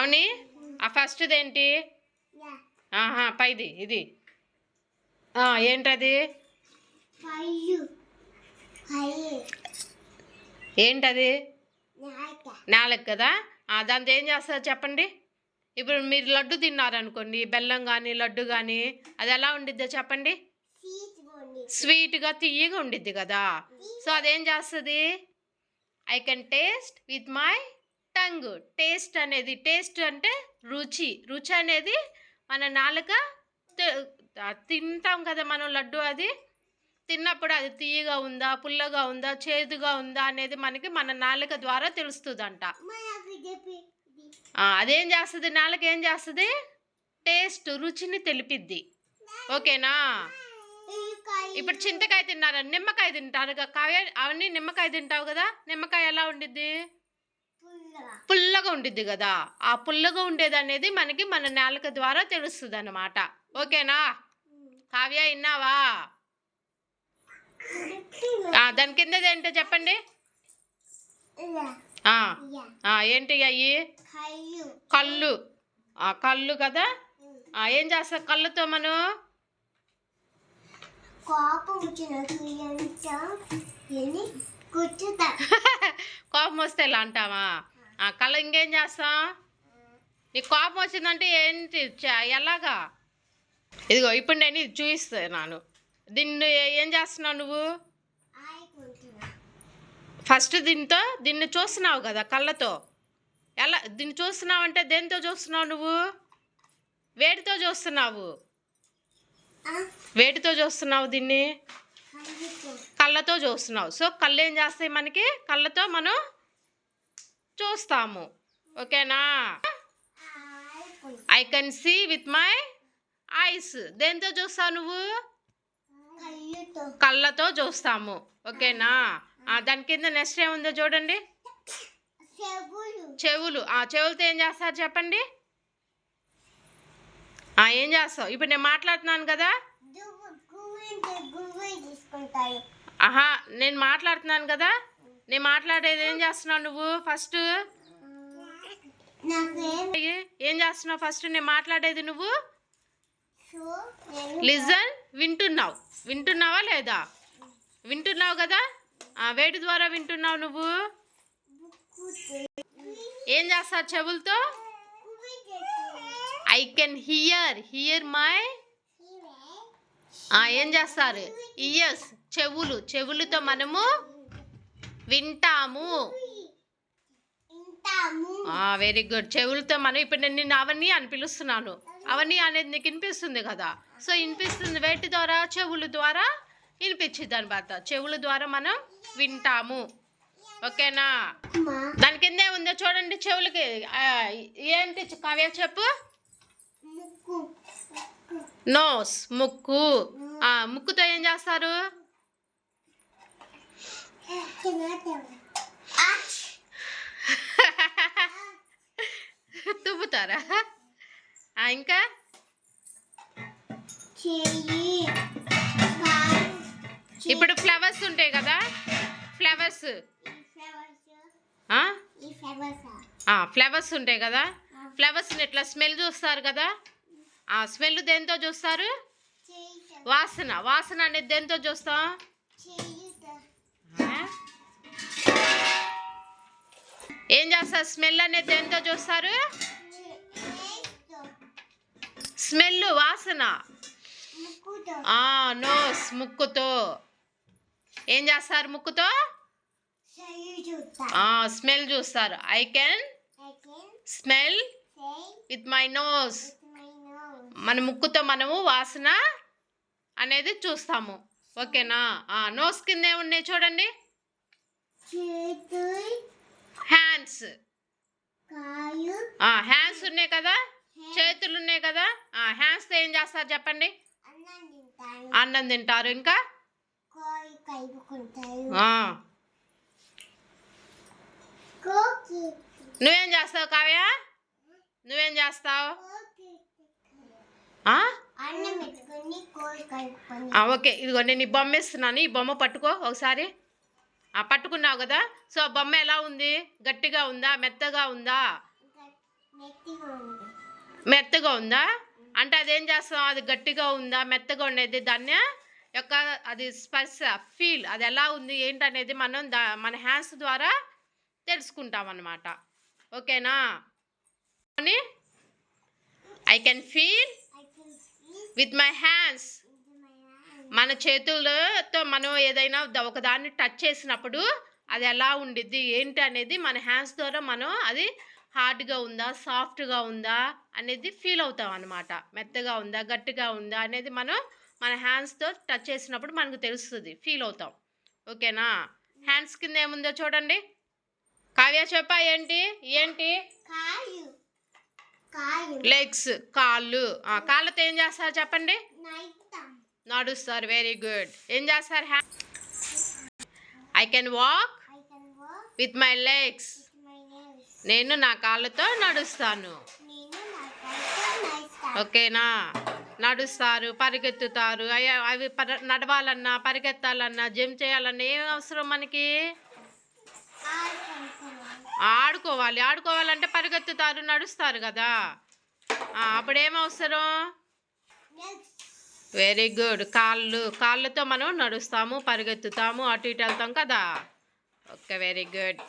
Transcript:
అవని ఆ ఫస్ట్ది ఏంటి? పైది ఇది ఏంటది? ఏంటది? నాలుగు కదా. దాంతో ఏం చేస్తారు చెప్పండి. ఇప్పుడు మీరు లడ్డు తిన్నారనుకోండి, బెల్లం కానీ లడ్డు కానీ, అది ఎలా ఉండిద్దో చెప్పండి. స్వీట్గా తీయగా ఉండిద్ది కదా. సో అదేం చేస్తుంది? I can taste with my tongue. Taste అనేది, టేస్ట్ అంటే రుచి. రుచి అనేది మన నాలుక తింటాం కదా మనం లడ్డు. అది తిన్నప్పుడు అది తీయగా ఉందా, పుల్లగా ఉందా, చేదుగా ఉందా అనేది మనకి మన నాలుక ద్వారా తెలుస్తుందంట. అదేం చేస్తుంది? నాలుక ఏం చేస్తుంది? టేస్ట్, రుచిని తెలిపిద్ది. ఓకేనా? ఇప్పుడు చింతకాయ తిన్నారా, నిమ్మకాయ తింటారు అవన్నీ. నిమ్మకాయ తింటావు కదా, నిమ్మకాయ ఎలా ఉండిద్ది? పుల్లగా ఉండిద్ది కదా. ఆ పుల్లగా ఉండేది అనేది మనకి మన నాలుక ద్వారా తెలుస్తుంది అన్నమాట. ఓకేనా? కావ్య విన్నావా? దాని కిందది ఏంటో చెప్పండి. ఏంటి అయ్యి? కళ్ళు. కళ్ళు కదా. ఏం చేస్తా కళ్ళుతో మనం? కోపం వస్తే ఇలా అంటావా? కళ్ళు ఇంకేం చేస్తాం? నీకు కోపం వచ్చిందంటే ఏంటి, ఎలాగా? ఇదిగో ఇప్పుడు నేను ఇది చూపిస్తున్నాను. దీన్ని ఏం చేస్తున్నావు నువ్వు? ఫస్ట్ దీన్ని చూస్తున్నావు కదా కళ్ళతో. ఎలా దీన్ని చూస్తున్నావు అంటే దేనితో చూస్తున్నావు నువ్వు? వేటితో చూస్తున్నావు? వేటితో చూస్తున్నావు? దీన్ని కళ్ళతో చూస్తున్నావు. సో కళ్ళు ఏం చేస్తాయి మనకి? కళ్ళతో మనం చూస్తాము. ఓకేనా? I can see with my eyes. దేంతో చూస్తావు నువ్వు? కళ్ళతో చూస్తాము. ఓకేనా? దాని కింద నెక్స్ట్ ఏముందో చూడండి. చెవులు. చెవులతో ఏం చేస్తారు చెప్పండి. ఏం చేస్తావు? ఇప్పుడు నేను మాట్లాడుతున్నాను కదా. నేను మాట్లాడుతున్నాను కదా. నేను మాట్లాడేది ఏం చేస్తున్నావు నువ్వు? ఫస్ట్ ఏం చేస్తున్నావు? ఫస్ట్ నేను మాట్లాడేది నువ్వు లిజన్. వింటున్నావు. వింటున్నావా లేదా? వింటున్నావు కదా. వేటి ద్వారా వింటున్నావు నువ్వు? ఏం చేస్తారు చెవులతో? I can hear my. ఏం చేస్తారు? ఇయర్స్. చెవులు. చెవులతో మనము వింటాము. Very good. చెవులతో మనం ఇప్పుడు నేను నిన్ను అవన్నీ అని పిలుస్తున్నాను. అవన్నీ అనేది నీకు వినిపిస్తుంది కదా. సో వినిపిస్తుంది వేటి ద్వారా? చెవుల ద్వారా వినిపించింది అనమాట. చెవుల ద్వారా మనం వింటాము. ఓకేనా? దాని కిందే ఉందో చూడండి. చెవులకి ఏంటి కావ్య చెప్పు? నోస్. ముక్కు. ముక్కుతో ఏం చేస్తారు? తుమ్ముతారా? ఇంకా ఇప్పుడు ఫ్లవర్స్ ఉంటాయి కదా. ఫ్లవర్స్ ఫ్లవర్స్ ఉంటాయి కదా. ఫ్లవర్స్ని ఇట్లా స్మెల్ చూస్తారు కదా. స్మెల్ దేంతో చూస్తారు? వాసన. వాసన అనేది దేంతో చూస్తాం? ఏం చేస్తారు? స్మెల్ అనేది దేంతో చూస్తారు? స్మెల్, వాసన. నోస్. ముక్కుతో. ఏం చేస్తారు ముక్కుతో? స్మెల్ చూస్తారు. I can smell with my nose. మన ముక్కుతో మనము వాసన అనేది చూస్తాము. ఓకేనా? నోస్ కింద ఏమున్నాయి చూడండి. హ్యాండ్స్. హ్యాండ్స్ ఉన్నాయి కదా. చేతులు ఉన్నాయి కదా. హ్యాండ్స్తో ఏం చేస్తారు చెప్పండి? అన్నం తింటారు. ఇంకా నువ్వేం చేస్తావు కావ్య? నువ్వేం చేస్తావు? ఓకే, ఇదిగో నేను ఈ బొమ్మ ఇస్తున్నాను. ఈ బొమ్మ పట్టుకో ఒకసారి. పట్టుకున్నావు కదా. సో బొమ్మ ఎలా ఉంది? గట్టిగా ఉందా, మెత్తగా ఉందా? మెత్తగా ఉందా అంటే అదేం చేస్తాం, అది గట్టిగా ఉందా మెత్తగా ఉండేది దాన్ని యొక్క అది స్పర్శ ఫీల్ అది ఎలా ఉంది ఏంటనేది మనం మన హ్యాండ్స్ ద్వారా తెలుసుకుంటాం అన్నమాట. ఓకేనా? I can feel with my hands. మన చేతులతో మనం ఏదైనా ఒకదాన్ని టచ్ చేసినప్పుడు అది ఎలా ఉండిద్ది ఏంటి అనేది మన హ్యాండ్స్ ద్వారా మనం అది హార్డ్గా ఉందా సాఫ్ట్గా ఉందా అనేది ఫీల్ అవుతాం అన్నమాట. మెత్తగా ఉందా గట్టిగా ఉందా అనేది మనం మన హ్యాండ్స్తో టచ్ చేసినప్పుడు మనకు తెలుస్తుంది, ఫీల్ అవుతాం. ఓకేనా? హ్యాండ్స్ కింద ఏముందో చూడండి. కావ్య చెప్పా ఏంటి ఏంటి? లెగ్స్ కాళ్ళు. కాళ్ళతో ఏం చేస్తారు చెప్పండి? నడుస్తారు. Very good. ఏం చేస్తారు? I can walk with my legs. నేను నా కాళ్ళతో నడుస్తాను. ఓకేనా? నడుస్తారు, పరిగెత్తుతారు. అవి నడవాలన్నా పరిగెత్తాలన్నా జంప్ చేయాలన్నా ఏం అవసరం మనకి? ఆడుకోవాలంటే పరిగెత్తుతారు నడుస్తారు కదా. అప్పుడు ఏం అవసరం? Very good. కాళ్ళతో మనం నడుస్తాము పరిగెత్తుతాము అటు ఇటు వెళ్తాం కదా. Okay, very good.